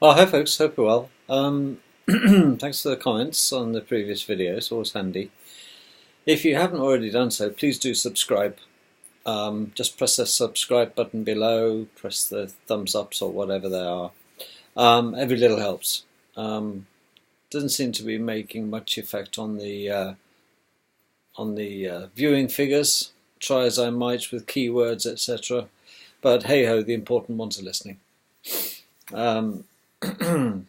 Oh, hi folks, hope you're well. Thanks for the comments on the previous video, it's always handy. If you haven't already done so, please do subscribe. Just press the subscribe button below, press the thumbs ups or whatever they are. Every little helps. Doesn't seem to be making much effect on the viewing figures. Try as I might with keywords, etc. But hey ho, the important ones are listening. It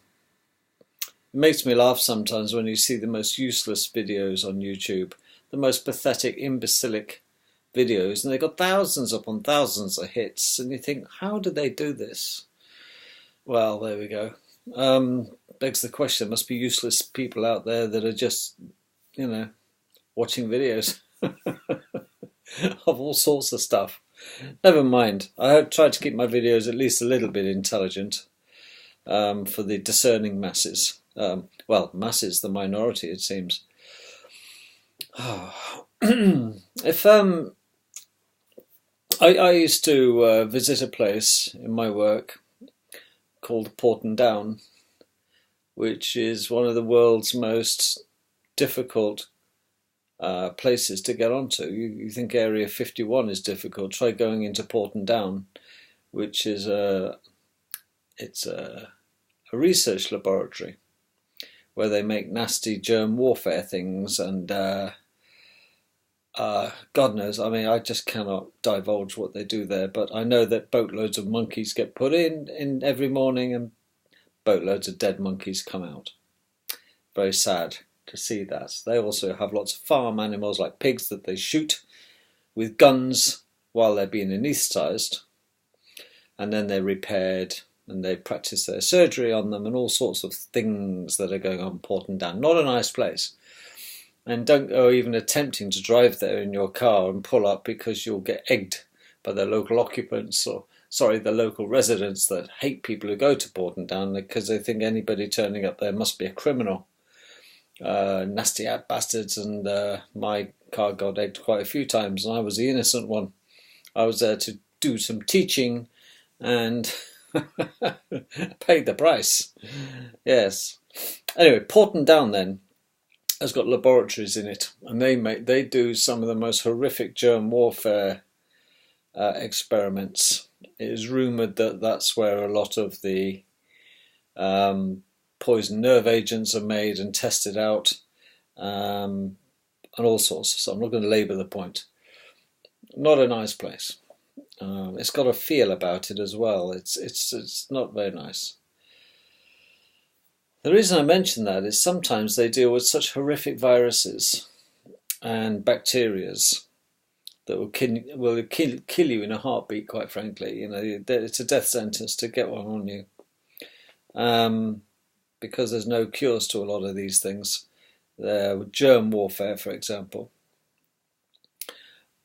makes me laugh sometimes when you see the most useless videos on YouTube, the most pathetic, imbecilic videos, and they've got thousands upon thousands of hits, and you think, how do they do this? Well, there we go. Begs the question, there must be useless people out there that are just, watching videos of all sorts of stuff. Never mind, I have tried to keep my videos at least a little bit intelligent for the discerning masses. Well, masses, the minority, it seems. If I used to visit a place in my work called Porton Down, which is one of the world's most difficult places to get onto. You think Area 51 is difficult? Try going into Porton Down, which is it's a research laboratory where they make nasty germ warfare things, and God knows, I mean, I just cannot divulge what they do there, but I know that boatloads of monkeys get put in every morning and boatloads of dead monkeys come out. Very sad to see that. They also have lots of farm animals like pigs that they shoot with guns while they're being anaesthetised, and then they're repaired and they practice their surgery on them and all sorts of things that are going on Porton Down. Not a nice place. And don't go even attempting to drive there in your car and pull up, because you'll get egged by the local occupants, or the local residents that hate people who go to Porton Down because they think anybody turning up there must be a criminal. Nasty bastards, and my car got egged quite a few times and I was the innocent one. I was there to do some teaching and paid the price. Yes. Anyway, Porton Down then has got laboratories in it, and they do some of the most horrific germ warfare experiments. It is rumoured that that's where a lot of the poison nerve agents are made and tested out, and all sorts. So I'm not going to labour the point. Not a nice place. It's got a feel about it as well. It's not very nice. The reason I mention that is sometimes they deal with such horrific viruses and bacterias that will kill you in a heartbeat, quite frankly. It's a death sentence to get one on you, because there's no cures to a lot of these things. Germ warfare, for example.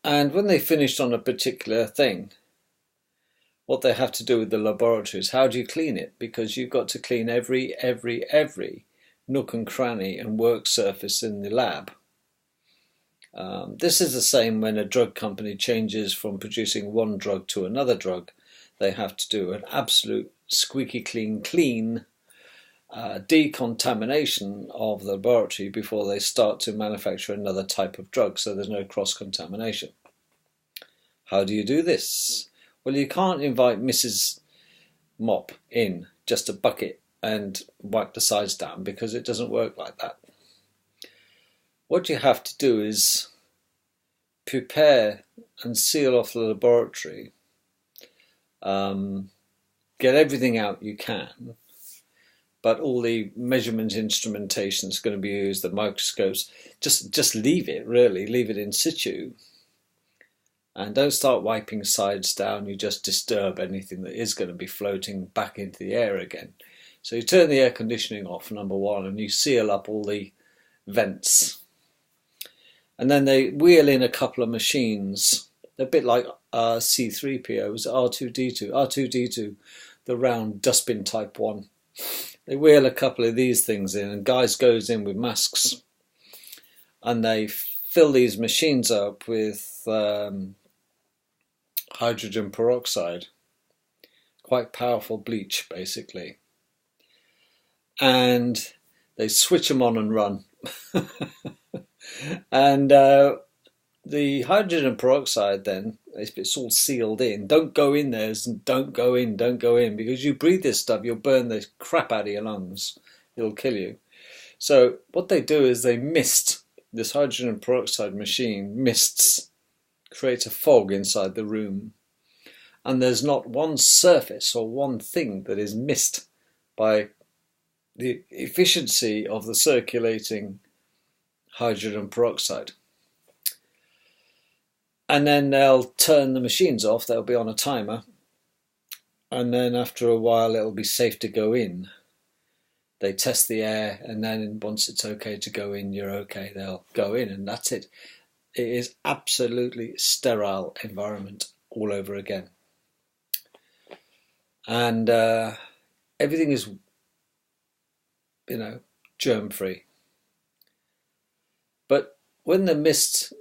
And when they finished on a particular thing, what they have to do with the laboratory is, how do you clean it? Because you've got to clean every nook and cranny and work surface in the lab. This is the same when a drug company changes from producing one drug to another drug. They have to do an absolute squeaky clean decontamination of the laboratory before they start to manufacture another type of drug, so there's no cross-contamination. How do you do this? Well, you can't invite Mrs. Mop in just a bucket and wipe the sides down, because it doesn't work like that. What you have to do is prepare and seal off the laboratory, get everything out you can, but all the measurement instrumentation is going to be used, the microscopes, just leave it in situ. And don't start wiping sides down, you just disturb anything that is going to be floating back into the air again. So you turn the air conditioning off, number one, and you seal up all the vents. And then they wheel in a couple of machines, a bit like C-3PO, was R2-D2, the round dustbin type one. They wheel a couple of these things in, and guys goes in with masks, and they fill these machines up with hydrogen peroxide, quite powerful bleach basically. and they switch them on and run. And the hydrogen peroxide then, if it's all sealed in, don't go in there, don't go in, because you breathe this stuff, you'll burn the crap out of your lungs. It'll kill you. So what they do is they mist, this hydrogen peroxide machine mists, creates a fog inside the room. And there's not one surface or one thing that is missed by the efficiency of the circulating hydrogen peroxide. And then they'll turn the machines off, they'll be on a timer, and then after a while it'll be safe to go in. They test the air, and then once it's okay to go in, you're okay, they'll go in, and that's it. It is absolutely sterile environment all over again. And everything is, germ-free. But when the mist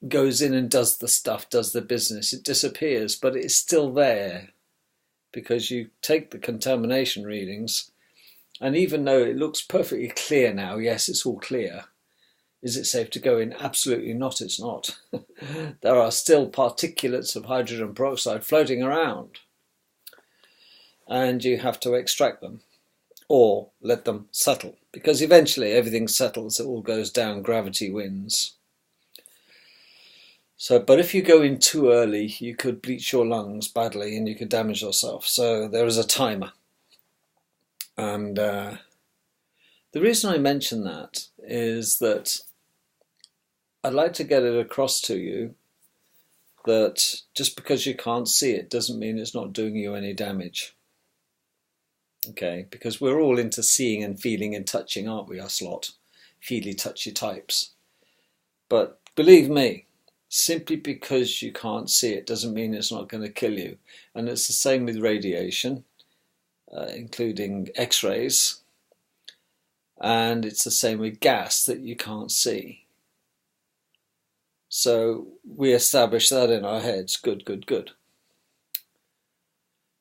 goes in and does the stuff, does the business, it disappears, but it's still there because you take the contamination readings, and even though it looks perfectly clear now, yes, it's all clear, is it safe to go in? Absolutely not, it's not. There are still particulates of hydrogen peroxide floating around, and you have to extract them or let them settle, because eventually everything settles, it all goes down, gravity wins. So, but if you go in too early, you could bleach your lungs badly and you could damage yourself. So there is a timer. And the reason I mention that is that I'd like to get it across to you that just because you can't see it doesn't mean it's not doing you any damage. Okay, because we're all into seeing and feeling and touching, aren't we, us lot? Feely, touchy types. But believe me, simply because you can't see it doesn't mean it's not going to kill you. And it's the same with radiation, including X-rays. And it's the same with gas that you can't see. So we establish that in our heads. Good, good, good.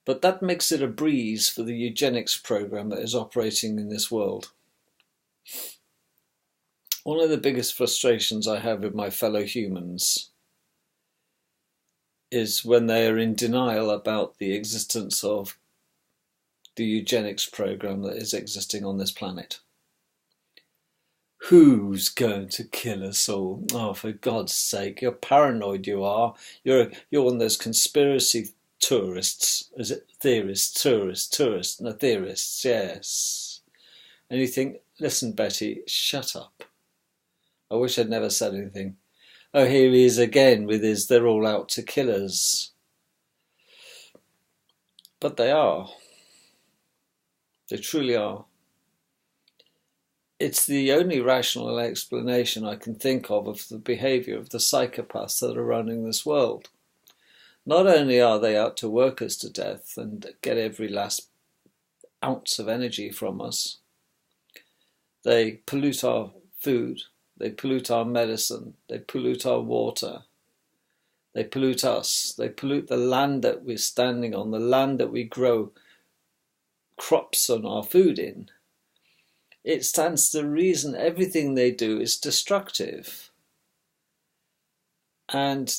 But that makes it a breeze for the eugenics program that is operating in this world. One of the biggest frustrations I have with my fellow humans is when they are in denial about the existence of the eugenics program that is existing on this planet. Who's going to kill us all? Oh, for God's sake, you're paranoid, you are. You're one of those conspiracy tourists. Is it theorists? Tourists, no, theorists, yes. And you think, listen, Betty, shut up. I wish I'd never said anything. Oh, here he is again with his, they're all out to kill us. But they are. They truly are. It's the only rational explanation I can think of the behaviour of the psychopaths that are running this world. Not only are they out to work us to death and get every last ounce of energy from us, they pollute our food, they pollute our medicine, they pollute our water, they pollute us, they pollute the land that we're standing on, the land that we grow crops and our food in. It stands to reason everything they do is destructive. And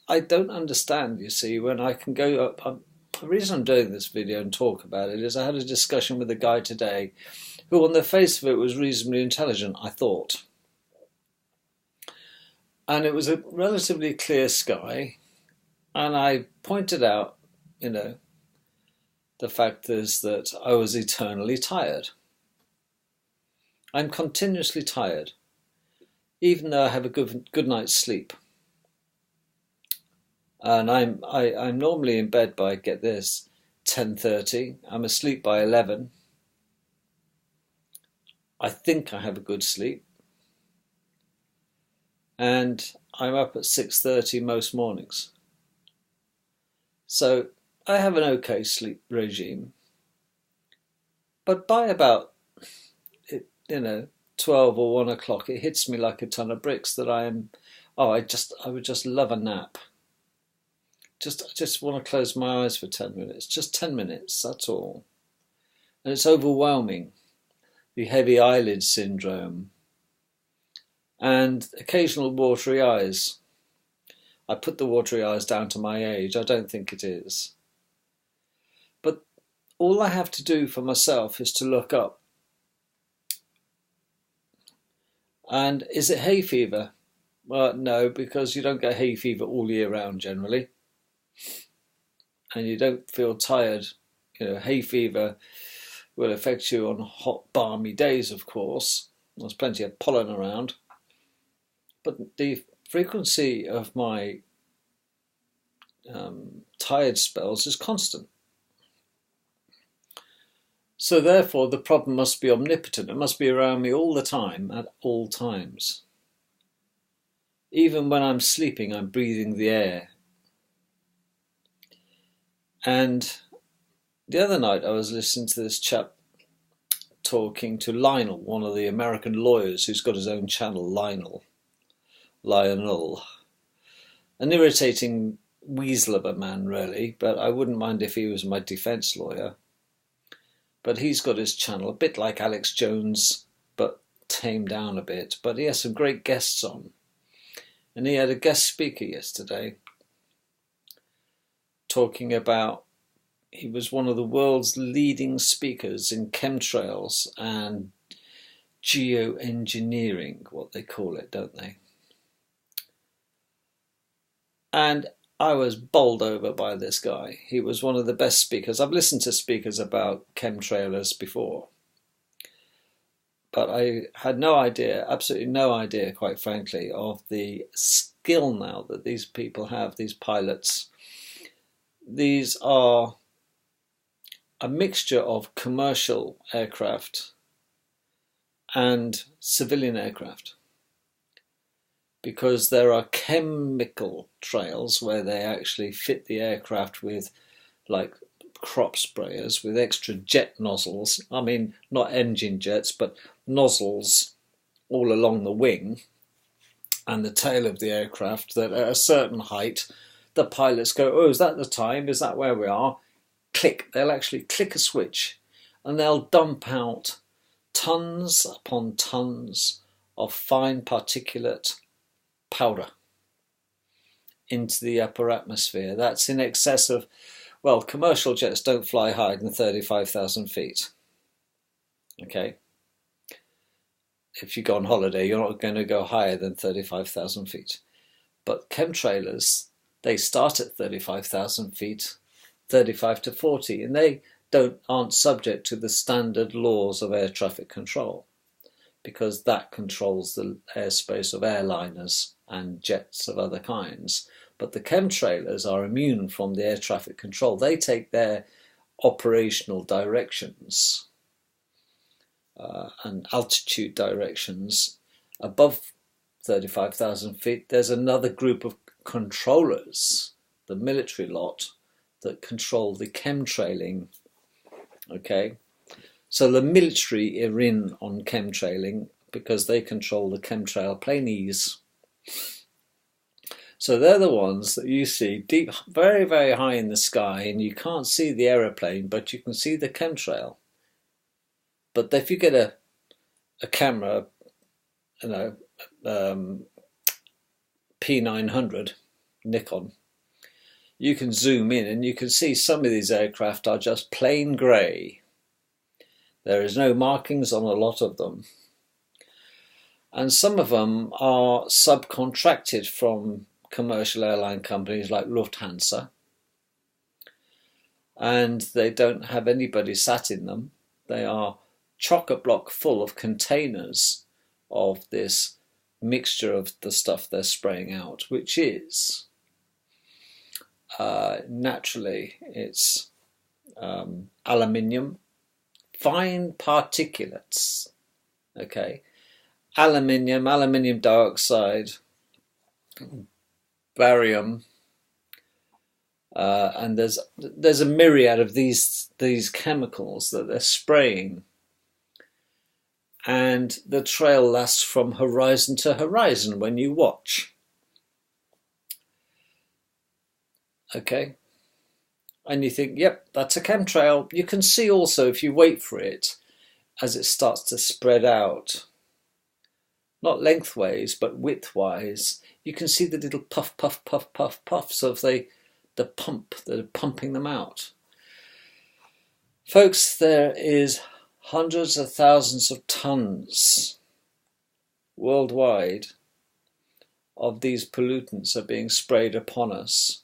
I don't understand, you see, when I can go up. The reason I'm doing this video and talk about it is I had a discussion with a guy today who on the face of it was reasonably intelligent, I thought. And it was a relatively clear sky. And I pointed out, the fact is that I was eternally tired. I'm continuously tired, even though I have a good night's sleep. And I'm normally in bed by, get this, 10:30. I'm asleep by 11. I think I have a good sleep. And I'm up at 6:30 most mornings. So I have an okay sleep regime. But by about, 12 or 1 o'clock, it hits me like a ton of bricks that I would just love a nap. I just want to close my eyes for 10 minutes, just 10 minutes, that's all. and it's overwhelming. The heavy eyelid syndrome and occasional watery eyes. I put the watery eyes down to my age. I don't think it is. But all I have to do for myself is to look up. And is it hay fever? Well, no, because you don't get hay fever all year round generally. And you don't feel tired. You know, hay fever will affect you on hot, balmy days, of course. There's plenty of pollen around. But the frequency of my tired spells is constant. So therefore, the problem must be omnipotent. It must be around me all the time, at all times. Even when I'm sleeping, I'm breathing the air. And the other night I was listening to this chap talking to Lionel, one of the American lawyers who's got his own channel, Lionel. An irritating weasel of a man, really, but I wouldn't mind if he was my defence lawyer. But he's got his channel, a bit like Alex Jones, but tamed down a bit. But he has some great guests on. And he had a guest speaker yesterday talking about, he was one of the world's leading speakers in chemtrails and geoengineering, what they call it, don't they? And I was bowled over by this guy. He was one of the best speakers. I've listened to speakers about chemtrailers before, but I had no idea, absolutely no idea, quite frankly, of the skill now that these people have, these pilots. These are a mixture of commercial aircraft and civilian aircraft, because there are chemical trails where they actually fit the aircraft with, like, crop sprayers with extra jet nozzles. I mean, not engine jets, but nozzles all along the wing and the tail of the aircraft, that at a certain height, the pilots go, oh, is that the time? Is that where we are? Click. They'll actually click a switch and they'll dump out tons upon tons of fine particulate powder into the upper atmosphere. That's in excess of, well, commercial jets don't fly higher than 35,000 feet. Okay. If you go on holiday, you're not going to go higher than 35,000 feet. But chemtrailers, they start at 35,000 feet, 35 to 40, and they aren't subject to the standard laws of air traffic control, because that controls the airspace of airliners and jets of other kinds. But the chemtrailers are immune from the air traffic control. They take their operational directions and altitude directions above 35,000 feet. There's another group of controllers, the military lot, that control the chemtrailing. Okay, so the military are in on chemtrailing because they control the chemtrail planes. So they're the ones that you see deep, very, very high in the sky, and you can't see the aeroplane, but you can see the chemtrail. But if you get a camera, you know, P900 Nikon, you can zoom in and you can see some of these aircraft are just plain grey. There is no markings on a lot of them. And some of them are subcontracted from commercial airline companies like Lufthansa. And they don't have anybody sat in them. They are chock-a-block full of containers of this mixture of the stuff they're spraying out, which is naturally, it's aluminium, fine particulates, okay, aluminium dioxide, barium, and there's a myriad of these chemicals that they're spraying, and the trail lasts from horizon to horizon when you watch. Okay, and you think, yep, that's a chemtrail. You can see also, if you wait for it, as it starts to spread out, not lengthways, but widthwise, you can see the little puff, puff, puff, puff, puffs of the pump that are pumping them out. Folks, there is hundreds of thousands of tons worldwide of these pollutants are being sprayed upon us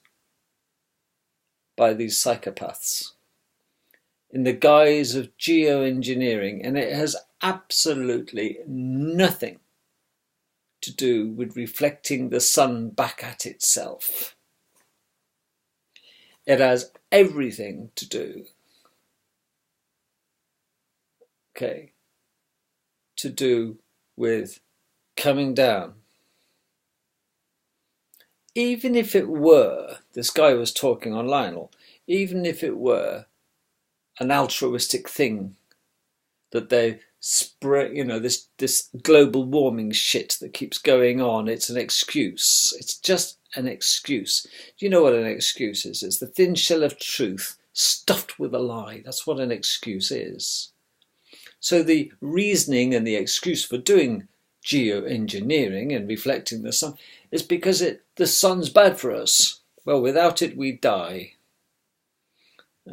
by these psychopaths in the guise of geoengineering, and it has absolutely nothing to do with reflecting the sun back at itself. It has everything to do, with coming down. Even if it were, this guy was talking on Lionel, even if it were an altruistic thing that they spread, this global warming shit that keeps going on, it's an excuse. It's just an excuse. Do you know what an excuse is? It's the thin shell of truth stuffed with a lie. That's what an excuse is. So the reasoning and the excuse for doing geoengineering and reflecting the sun is because the sun's bad for us. Well, without it, we die.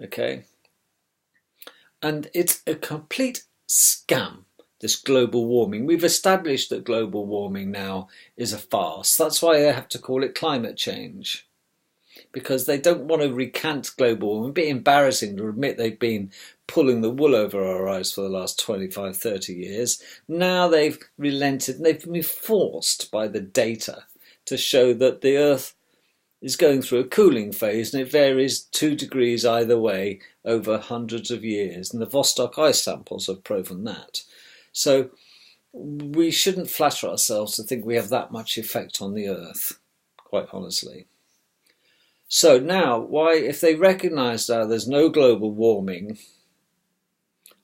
Okay? And it's a complete scam, this global warming. We've established that global warming now is a farce. That's why they have to call it climate change. Because they don't want to recant global warming. It'd be embarrassing to admit they've been pulling the wool over our eyes for the last 25, 30 years. Now they've relented and they've been forced by the data to show that the Earth is going through a cooling phase, and it varies 2 degrees either way over hundreds of years. And the Vostok ice samples have proven that. So we shouldn't flatter ourselves to think we have that much effect on the Earth, quite honestly. So now, why, if they recognise now there's no global warming,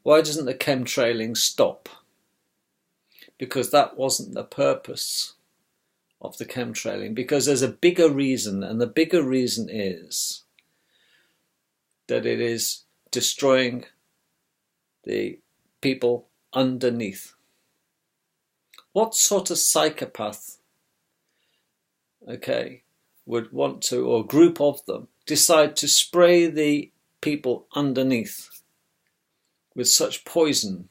why doesn't the chemtrailing stop? Because that wasn't the purpose of the chemtrailing. Because there's a bigger reason, and the bigger reason is that it is destroying the people underneath. What sort of psychopath, would want to, or a group of them, decide to spray the people underneath with such poison?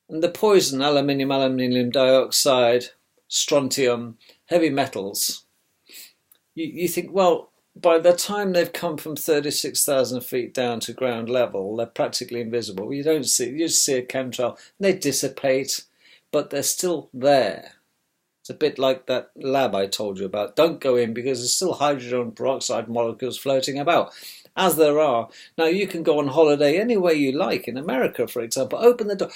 And the poison, aluminium dioxide, strontium, heavy metals, you think, well, by the time they've come from 36,000 feet down to ground level, they're practically invisible. You just see a chemtrail, and they dissipate, but they're still there. It's a bit like that lab I told you about. Don't go in because there's still hydrogen peroxide molecules floating about, as there are. Now, you can go on holiday any way you like. In America, for example, open the door.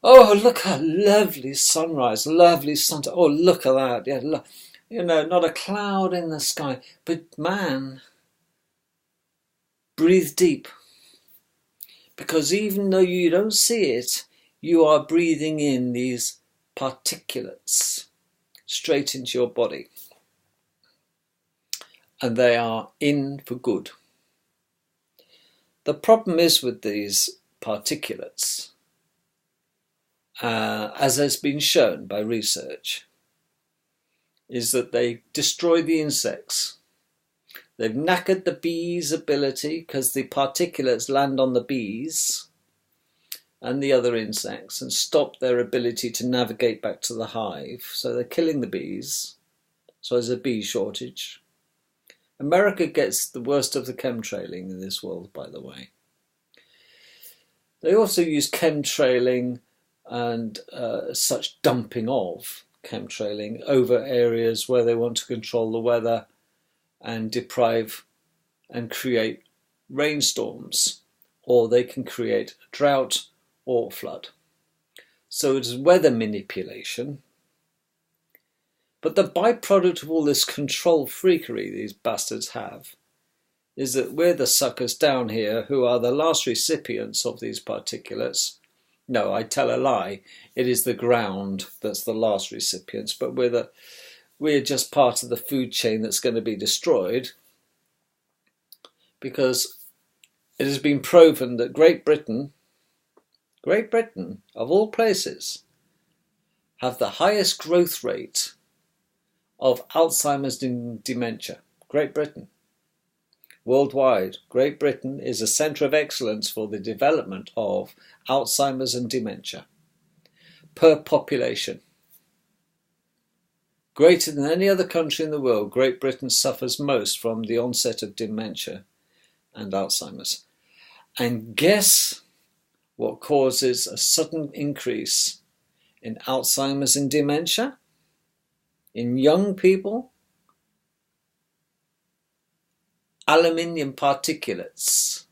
Oh, look at lovely sunrise, lovely sunset. Oh, look at that. Yeah, look, not a cloud in the sky. But man, breathe deep. Because even though you don't see it, you are breathing in these particulates straight into your body. And they are in for good. The problem is with these particulates, as has been shown by research, is that they destroy the insects. They've knackered the bees' ability because the particulates land on the bees and the other insects and stop their ability to navigate back to the hive. So they're killing the bees. So there's a bee shortage. America gets the worst of the chemtrailing in this world, by the way. They also use chemtrailing and such dumping of chemtrailing over areas where they want to control the weather and deprive and create rainstorms, or they can create drought or flood. So it is weather manipulation. But the byproduct of all this control freakery these bastards have is that we're the suckers down here who are the last recipients of these particulates. No, I tell a lie. It is the ground that's the last recipients, but we're just part of the food chain that's going to be destroyed because it has been proven that Great Britain, of all places, have the highest growth rate of Alzheimer's and dementia. Great Britain. Worldwide, Great Britain is a centre of excellence for the development of Alzheimer's and dementia. Per population. Greater than any other country in the world, Great Britain suffers most from the onset of dementia and Alzheimer's. And guess what causes a sudden increase in Alzheimer's and dementia? In young people? Aluminium particulates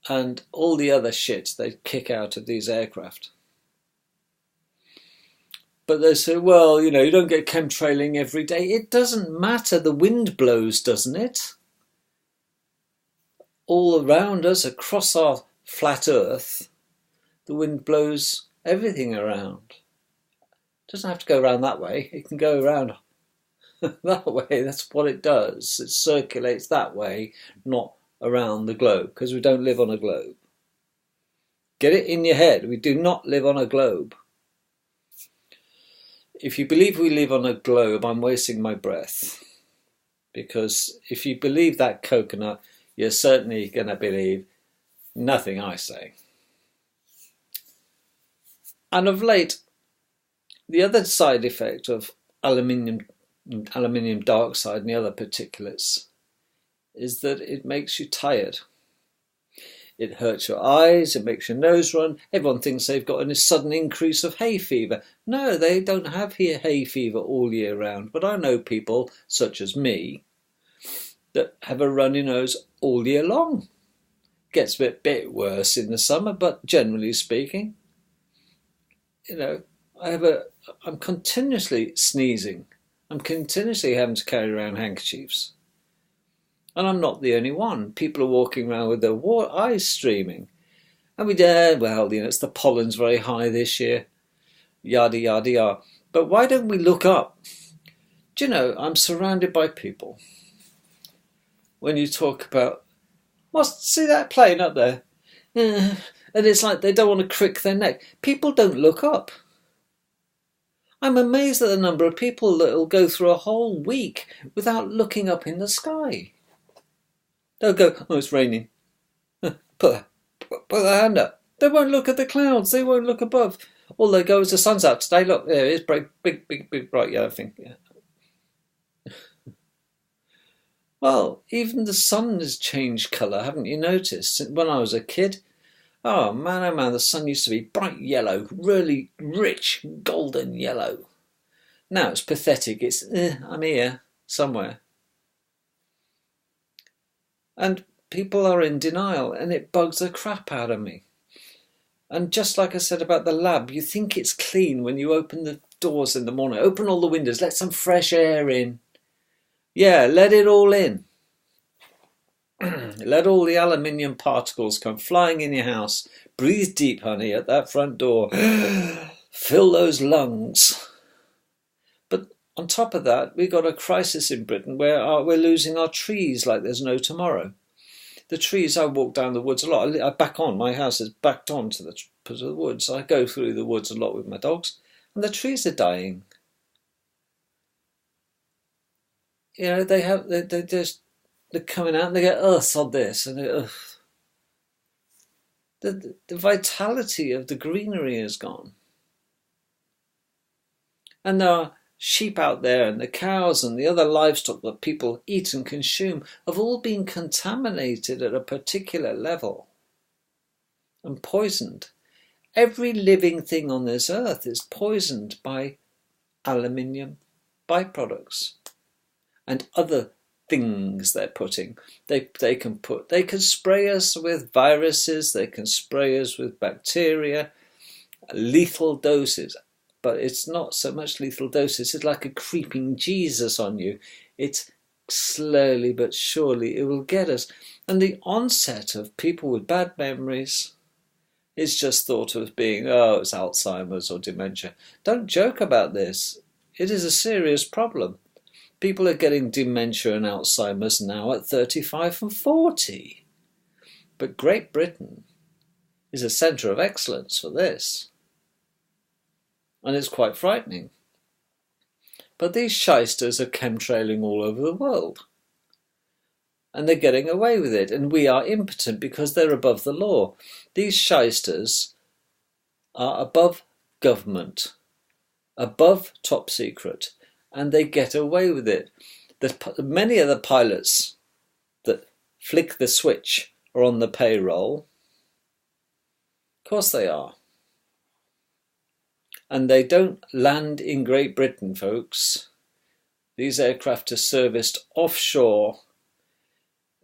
and all the other shit they kick out of these aircraft. But they say, well, you don't get chemtrailing every day. It doesn't matter. The wind blows, doesn't it? All around us, across our flat earth, the wind blows everything around. It doesn't have to go around that way. It can go around that way. That's what it does. It circulates that way, not around the globe, because we don't live on a globe. Get it in your head. We do not live on a globe. If you believe we live on a globe, I'm wasting my breath. Because if you believe that coconut, you're certainly going to believe nothing I say. And of late, the other side effect of aluminium dioxide and the other particulates is that it makes you tired. It hurts your eyes, it makes your nose run. Everyone thinks they've got a sudden increase of hay fever. No, they don't have hay fever all year round. But I know people, such as me, that have a runny nose all year long. Gets a bit worse in the summer, but generally speaking, I'm continuously sneezing. I'm continuously having to carry around handkerchiefs. And I'm not the only one. People are walking around with their eyes streaming. And it's the pollen's very high this year. Yada, yada, yada. But why don't we look up? Do you know, I'm surrounded by people. When you talk about, see that plane up there? And it's like they don't want to crick their neck. People don't look up. I'm amazed at the number of people that will go through a whole week without looking up in the sky. They'll go, oh, it's raining. Put their hand up. They won't look at the clouds. They won't look above. All they go is the sun's out today. Look, there it is, big, bright yellow thing. Yeah. Well, even the sun has changed colour, haven't you noticed? When I was a kid, oh man, the sun used to be bright yellow, really rich, golden yellow. Now it's pathetic. It's, I'm here, somewhere. And people are in denial, and it bugs the crap out of me. And just like I said about the lab, you think it's clean when you open the doors in the morning. Open all the windows, let some fresh air in. Yeah, let it all in. Let all the aluminium particles come flying in your house. Breathe deep, honey, at that front door. Fill those lungs. But on top of that, we've got a crisis in Britain where we're losing our trees like there's no tomorrow. The trees, I walk down the woods a lot. My house is backed on to the woods. I go through the woods a lot with my dogs, and the trees are dying. They're coming out and they go, sod this, and the vitality of the greenery is gone. And there are sheep out there, and the cows and the other livestock that people eat and consume have all been contaminated at a particular level and poisoned. Every living thing on this earth is poisoned by aluminium byproducts and other things they're putting. They can spray us with viruses, they can spray us with bacteria, lethal doses. But it's not so much lethal doses, it's like a creeping Jesus on you. It's slowly but surely it will get us. And the onset of people with bad memories is just thought of as being, it's Alzheimer's or dementia. Don't joke about this. It is a serious problem. People are getting dementia and Alzheimer's now at 35 and 40. But Great Britain is a centre of excellence for this. And it's quite frightening. But these shysters are chemtrailing all over the world. And they're getting away with it. And we are impotent because they're above the law. These shysters are above government, above top secret, and they get away with it. Many of the pilots that flick the switch are on the payroll. Of course they are. And they don't land in Great Britain, folks. These aircraft are serviced offshore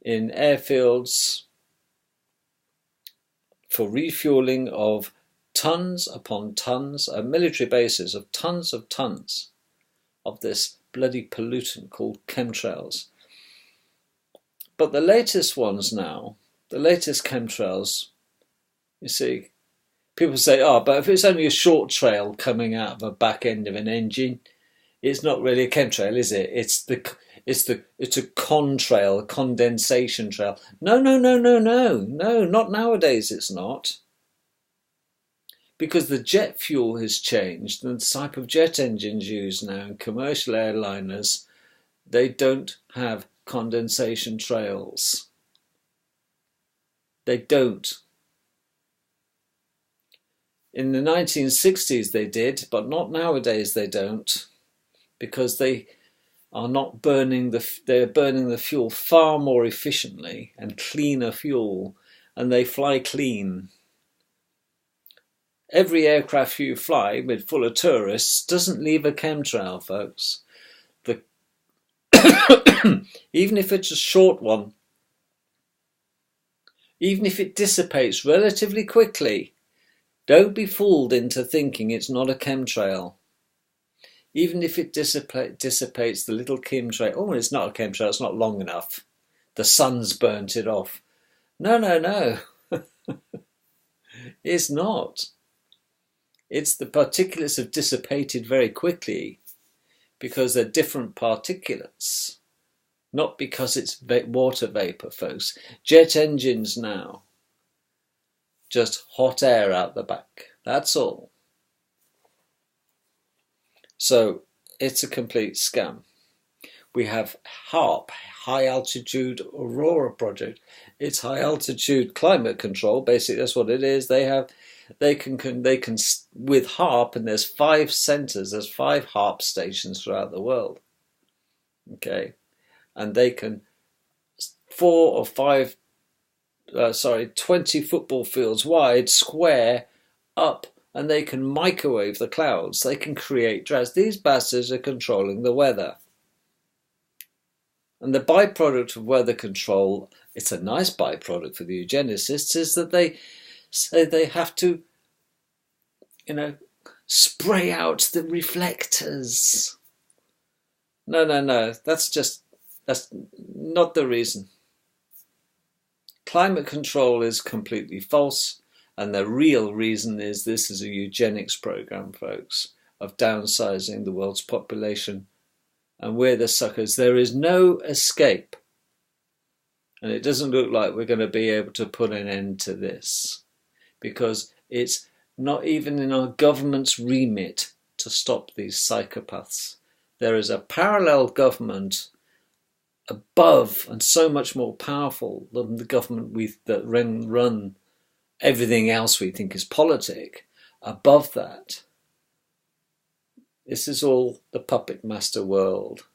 in airfields for refuelling of tons upon tons, military bases of tons of this bloody pollutant called chemtrails. But the latest ones now, the latest chemtrails, you see, people say, oh, but if it's only a short trail coming out of a back end of an engine, it's not really a chemtrail, is it? It's a contrail, a condensation trail. No, not nowadays it's not. Because the jet fuel has changed and the type of jet engines used now in commercial airliners, they don't have condensation trails. They don't. In the 1960s they did, but not nowadays they don't, because they are not burning they're burning the fuel far more efficiently and cleaner fuel, and they fly clean. Every aircraft you fly with full of tourists doesn't leave a chemtrail, folks. Even if it's a short one, even if it dissipates relatively quickly, don't be fooled into thinking it's not a chemtrail. Even if it dissipates the little chemtrail, oh, it's not a chemtrail, it's not long enough. The sun's burnt it off. No. It's not. It's the particulates have dissipated very quickly because they're different particulates, not because it's water vapour, folks. Jet engines now, just hot air out the back, that's all. So it's a complete scam. We have HAARP, High Altitude Aurora Project. It's high altitude climate control. Basically, that's what it is. They can with HAARP, and there's 5 centres. There's 5 HAARP stations throughout the world. Okay, and they can 20 football fields wide, square up, and they can microwave the clouds. They can create droughts. These bastards are controlling the weather. And the byproduct of weather control, it's a nice byproduct for the eugenicists, is that they say they have to, spray out the reflectors. No, that's not the reason. Climate control is completely false, and the real reason is this is a eugenics program, folks, of downsizing the world's population, and we're the suckers. There is no escape, and it doesn't look like we're going to be able to put an end to this, because it's not even in our government's remit to stop these psychopaths. There is a parallel government above and so much more powerful than the government that run everything else we think is politic. Above that, this is all the puppet master world,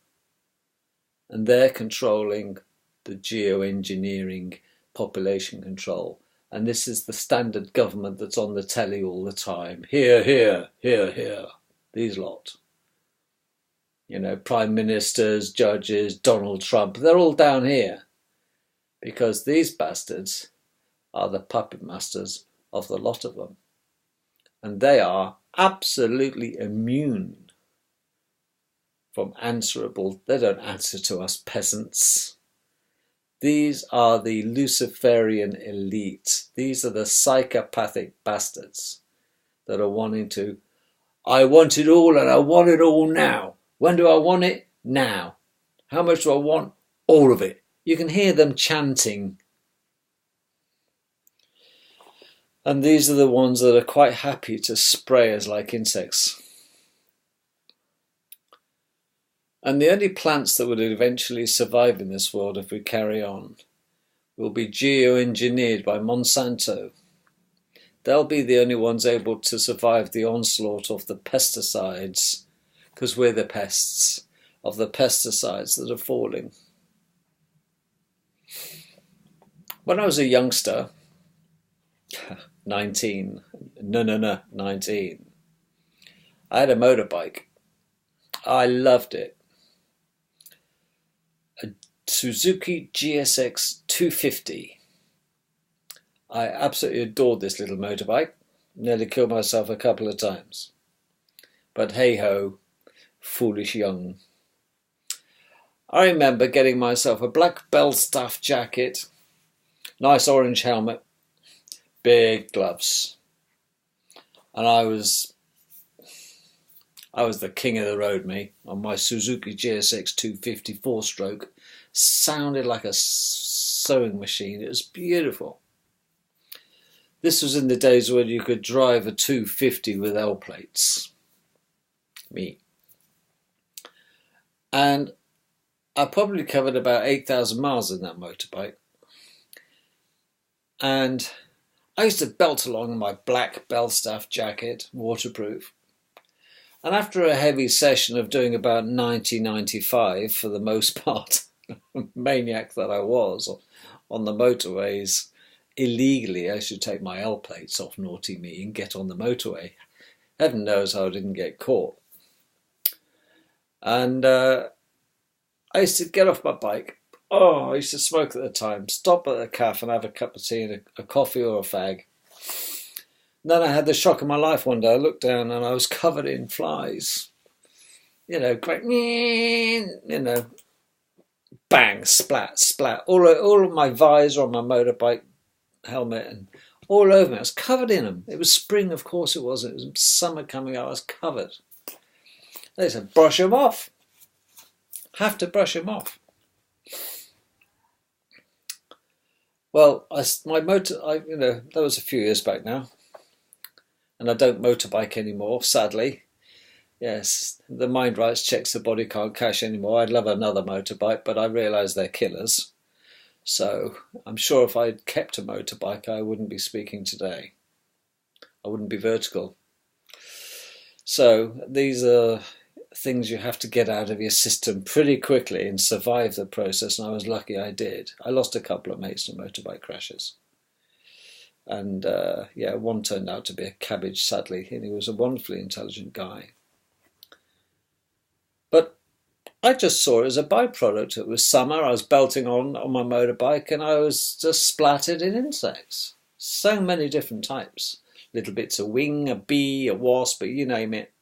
and they're controlling the geoengineering, population control. And this is the standard government that's on the telly all the time. Here, these lot. Prime ministers, judges, Donald Trump, they're all down here. Because these bastards are the puppet masters of the lot of them. And they are absolutely immune from answerable. They don't answer to us peasants. These are the Luciferian elite. These are the psychopathic bastards that are wanting to, I want it all and I want it all now. When do I want it? Now. How much do I want? All of it. You can hear them chanting. And these are the ones that are quite happy to spray us like insects. And the only plants that would eventually survive in this world if we carry on will be geoengineered by Monsanto. They'll be the only ones able to survive the onslaught of the pesticides, because we're the pests of the pesticides that are falling. When I was a youngster, 19, I had a motorbike. I loved it. A Suzuki GSX 250. I absolutely adored this little motorbike. Nearly killed myself a couple of times. But hey ho, foolish young. I remember getting myself a black Belstaff jacket, nice orange helmet, big gloves. And I was the king of the road, me, on my Suzuki GSX 250 4-stroke. Sounded like a sewing machine. It was beautiful. This was in the days when you could drive a 250 with L plates. Me. And I probably covered about 8,000 miles in that motorbike. And I used to belt along in my black Belstaff jacket, waterproof. And after a heavy session of doing about 90-95 for the most part, maniac that I was on the motorways, illegally I should take my L plates off, naughty me, and get on the motorway. Heaven knows how I didn't get caught. And I used to get off my bike. I used to smoke at the time. Stop at a cafe and have a cup of tea and a coffee or a fag. And then I had the shock of my life one day. I looked down and I was covered in flies. Great, bang, splat, splat. All of my visor on my motorbike helmet and all over me. I was covered in them. It was spring, of course it was. It was summer coming up. I was covered. They said, brush them off. Have to brush them off. Well, that was a few years back now. And I don't motorbike anymore, sadly. Yes, the mind rights checks the body can't cash anymore. I'd love another motorbike, but I realise they're killers. So I'm sure if I'd kept a motorbike, I wouldn't be speaking today. I wouldn't be vertical. So these are things you have to get out of your system pretty quickly and survive the process, and I was lucky I did. I lost a couple of mates to motorbike crashes. And one turned out to be a cabbage, sadly, and he was a wonderfully intelligent guy. But I just saw it as a byproduct. It was summer, I was belting on my motorbike, and I was just splattered in insects. So many different types. Little bits of wing, a bee, a wasp, you name it.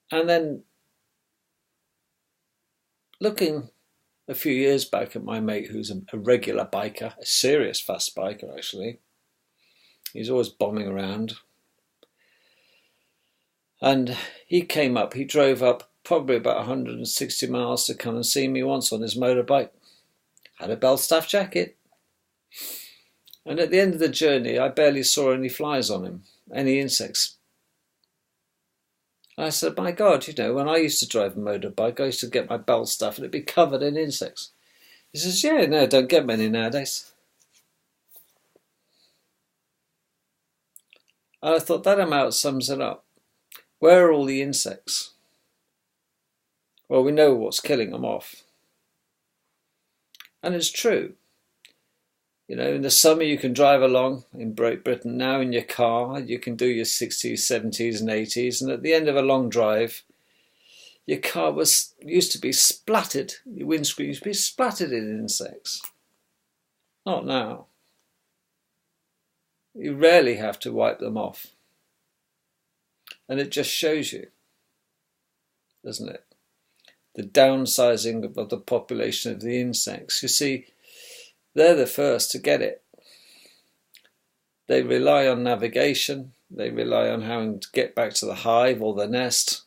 And then looking a few years back at my mate who's a regular biker, a serious fast biker actually. He's always bombing around. And he drove up probably about 160 miles to come and see me once on his motorbike. Had a Belstaff jacket. And at the end of the journey, I barely saw any flies on him, any insects. I said, my God, when I used to drive a motorbike, I used to get my Belstaff and it'd be covered in insects. He says, yeah, no, don't get many nowadays. And I thought that about sums it up. Where are all the insects? Well, we know what's killing them off. And it's true. In the summer you can drive along in Great Britain now in your car, you can do your 60s, 70s and 80s, and at the end of a long drive, your car used to be splattered, your windscreen used to be splattered in insects. Not now. You rarely have to wipe them off. And it just shows you, doesn't it? The downsizing of the population of the insects. You see, they're the first to get it. They rely on navigation. They rely on having to get back to the hive or the nest.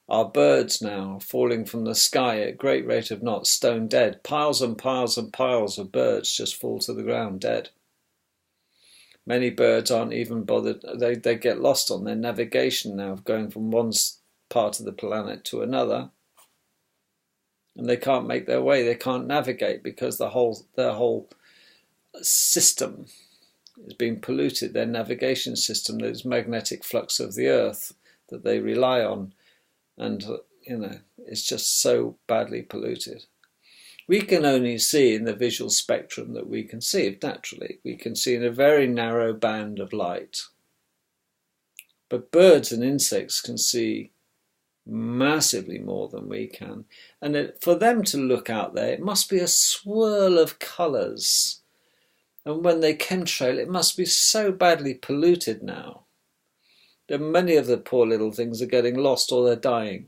Our birds now falling from the sky at a great rate of knots, stone dead. Piles and piles and piles of birds just fall to the ground dead. Many birds aren't even bothered. They get lost on their navigation now of going from one part of the planet to another. And they can't make their way. They can't navigate because their whole system is being polluted. Their navigation system, this magnetic flux of the earth that they rely on. And, it's just so badly polluted. We can only see in the visual spectrum that we can see, naturally. We can see in a very narrow band of light. But birds and insects can see massively more than we can. And for them to look out there, it must be a swirl of colours. And when they chemtrail, it must be so badly polluted now. Many of the poor little things are getting lost or they're dying.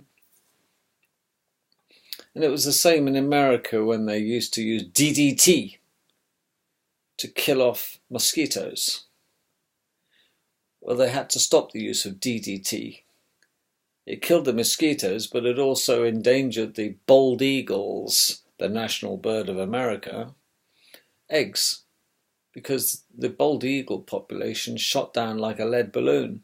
And it was the same in America when they used to use DDT to kill off mosquitoes. Well, they had to stop the use of DDT. It killed the mosquitoes, but it also endangered the bald eagles, the national bird of America, eggs, because the bald eagle population shot down like a lead balloon.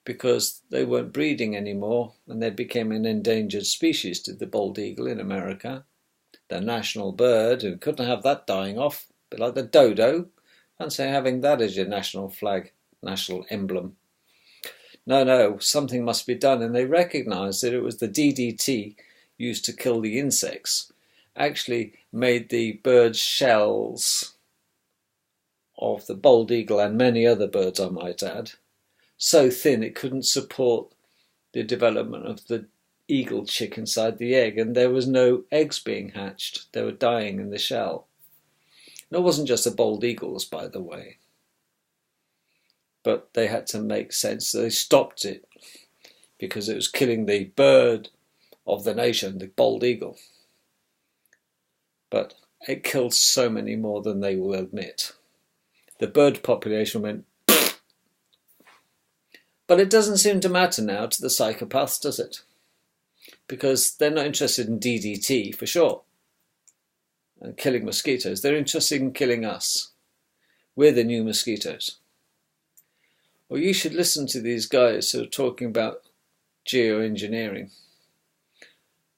Because they weren't breeding anymore and they became an endangered species, did the bald eagle in America, their national bird, and couldn't have that dying off, a bit like the dodo. Fancy having that as your national flag, national emblem. No, something must be done, and they recognised that it was the DDT used to kill the insects actually made the birds' shells of the bald eagle and many other birds, I might add, so thin it couldn't support the development of the eagle chick inside the egg, and there was no eggs being hatched. They were dying in the shell. And it wasn't just the bald eagles, by the way. But they had to make sense. So they stopped it because it was killing the bird of the nation, the bald eagle. But it killed so many more than they will admit. The bird population went. But it doesn't seem to matter now to the psychopaths, does it? Because they're not interested in DDT, for sure, and killing mosquitoes. They're interested in killing us. We're the new mosquitoes. Well, you should listen to these guys who are talking about geoengineering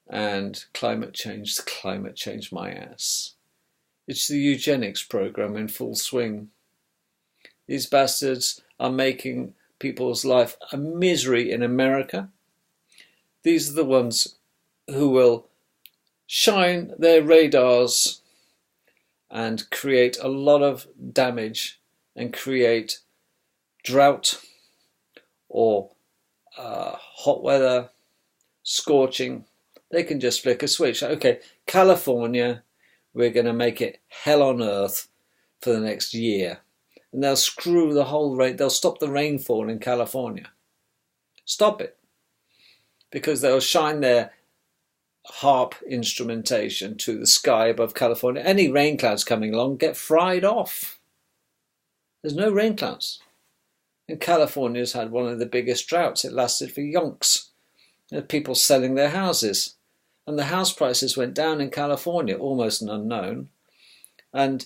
and climate change. Climate change, my ass. It's the eugenics program in full swing. These bastards are making people's life a misery in America. These are the ones who will shine their radars and create a lot of damage and create drought or hot weather, scorching. They can just flick a switch. Okay, California, we're going to make it hell on earth for the next year. And they'll screw the whole rain. They'll stop the rainfall in California. Stop it. Because they'll shine their HAARP instrumentation to the sky above California. Any rain clouds coming along get fried off. There's no rain clouds. And California's had one of the biggest droughts. It lasted for yonks. There are people selling their houses. And the house prices went down in California, almost an unknown. And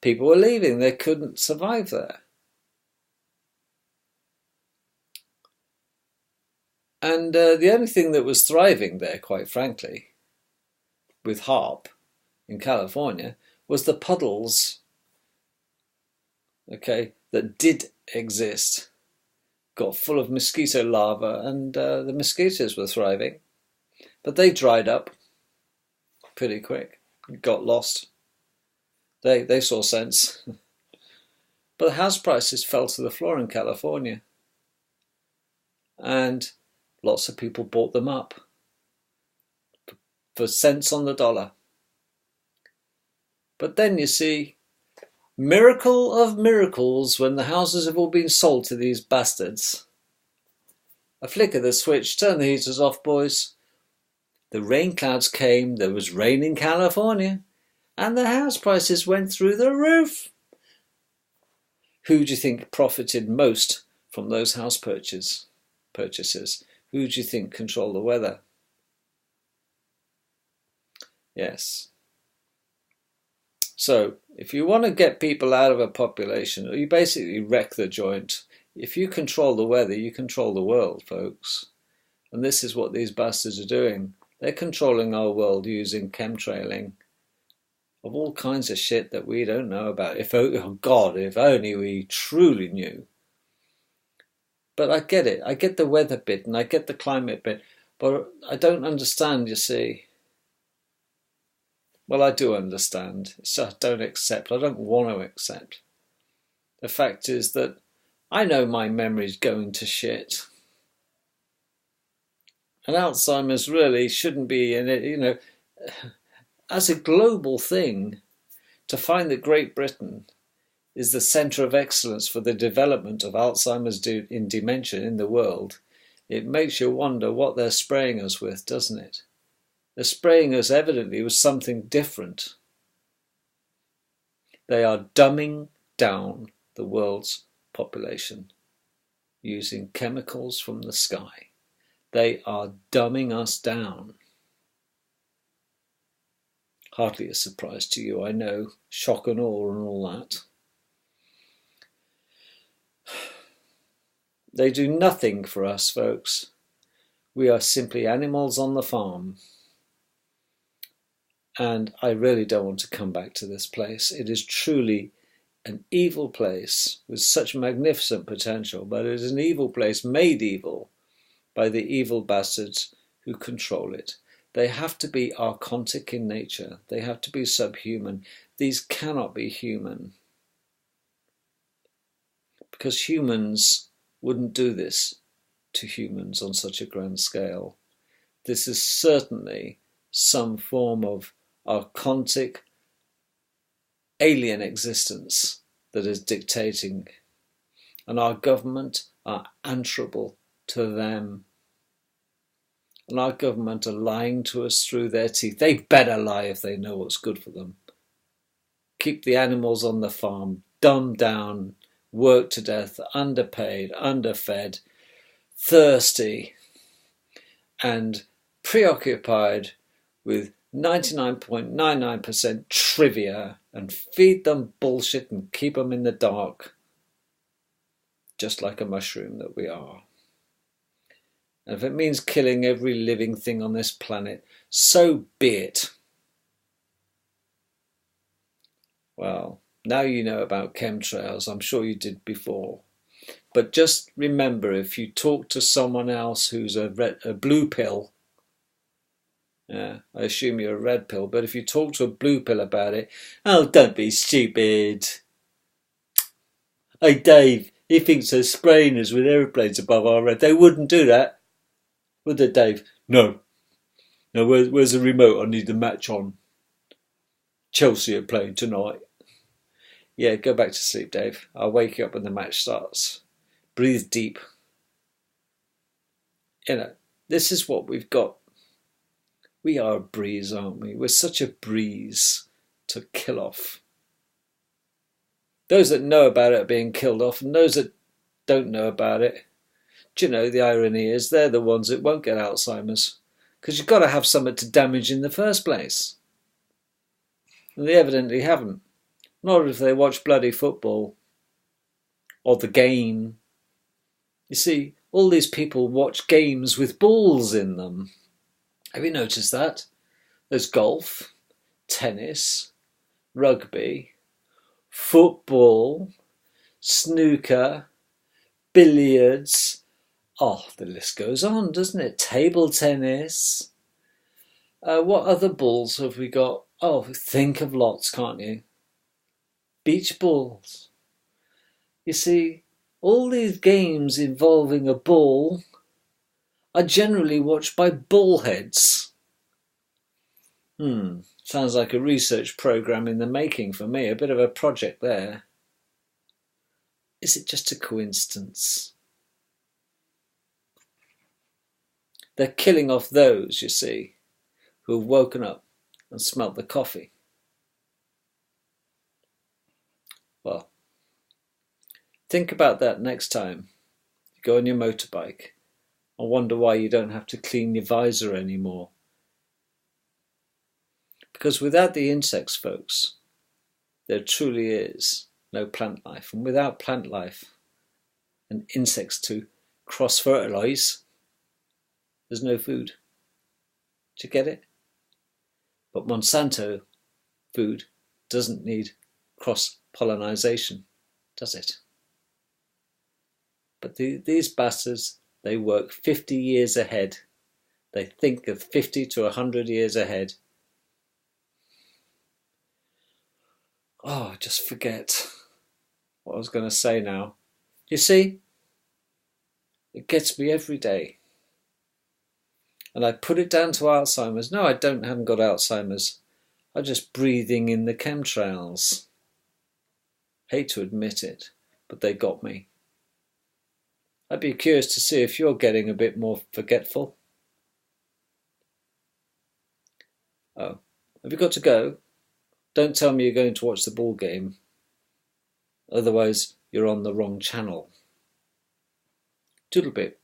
people were leaving. They couldn't survive there. And the only thing that was thriving there, quite frankly, with HAARP in California, was the puddles, okay, that did exist. Got full of mosquito larvae, and the mosquitoes were thriving. But they dried up pretty quick, got lost. They saw sense. But the house prices fell to the floor in California. And lots of people bought them up for cents on the dollar. But then you see, miracle of miracles, when the houses have all been sold to these bastards. A flick of the switch, turn the heaters off, boys. The rain clouds came, there was rain in California, and the house prices went through the roof. Who do you think profited most from those house purchases? Who do you think control the weather? Yes. So if you want to get people out of a population, you basically wreck the joint. If you control the weather, you control the world, folks. And this is what these bastards are doing. They're controlling our world using chemtrailing of all kinds of shit that we don't know about. Oh God, if only we truly knew. But I get it. I get the weather bit and I get the climate bit. But I don't understand, you see. Well, I do understand. It's just I don't accept. I don't want to accept. The fact is that I know my memory's going to shit. And Alzheimer's really shouldn't be in it, you know, as a global thing, to find that Great Britain is the centre of excellence for the development of Alzheimer's in dementia in the world, it makes you wonder what they're spraying us with, doesn't it? They're spraying us evidently with something different. They are dumbing down the world's population using chemicals from the sky. They are dumbing us down. Hardly a surprise to you, I know. Shock and awe and all that. They do nothing for us, folks. We are simply animals on the farm. And I really don't want to come back to this place. It is truly an evil place with such magnificent potential, but it is an evil place made evil by the evil bastards who control it. They have to be archontic in nature. They have to be subhuman. These cannot be human. Because humans wouldn't do this to humans on such a grand scale. This is certainly some form of archontic alien existence that is dictating. And our government are answerable to them. And our government are lying to us through their teeth. They better lie if they know what's good for them. Keep the animals on the farm dumbed down, worked to death, underpaid, underfed, thirsty, and preoccupied with 99.99% trivia, and feed them bullshit and keep them in the dark, just like a mushroom that we are. And if it means killing every living thing on this planet, so be it. Well, now you know about chemtrails. I'm sure you did before. But just remember, if you talk to someone else who's a blue pill, I assume you're a red pill, but if you talk to a blue pill about it, oh, don't be stupid. Hey, Dave, he thinks they're spraying us with aeroplanes above our head. They wouldn't do that, would they, Dave? No. No, where's the remote? I need the match on. Chelsea are playing tonight. Yeah, go back to sleep, Dave. I'll wake you up when the match starts. Breathe deep. You know, this is what we've got. We are a breeze, aren't we? We're such a breeze to kill off. Those that know about it are being killed off, and those that don't know about it, do you know, the irony is they're the ones that won't get Alzheimer's, because you've got to have something to damage in the first place. And they evidently haven't. Not if they watch bloody football or the game. You see, all these people watch games with balls in them. Have you noticed that? There's golf, tennis, rugby, football, snooker, billiards. Oh, the list goes on, doesn't it? Table tennis. What other balls have we got? Oh, think of lots, can't you? Beach balls. You see, all these games involving a ball are generally watched by bullheads. Sounds like a research program in the making for me, a bit of a project there. Is it just a coincidence? They're killing off those, you see, who have woken up and smelt the coffee. Well, think about that next time you go on your motorbike I wonder why you don't have to clean your visor anymore. Because without the insects, folks, there truly is no plant life. And without plant life and insects to cross-fertilise, there's no food. Do you get it? But Monsanto food doesn't need cross-pollination, does it? But these bastards, they work 50 years ahead. They think of 50 to 100 years ahead. Oh, just forget what I was going to say now. You see, it gets me every day. And I put it down to Alzheimer's. No, I haven't got Alzheimer's. I'm just breathing in the chemtrails. Hate to admit it, but they got me. I'd be curious to see if you're getting a bit more forgetful. Oh, have you got to go? Don't tell me you're going to watch the ball game. Otherwise, you're on the wrong channel. Toodle bit.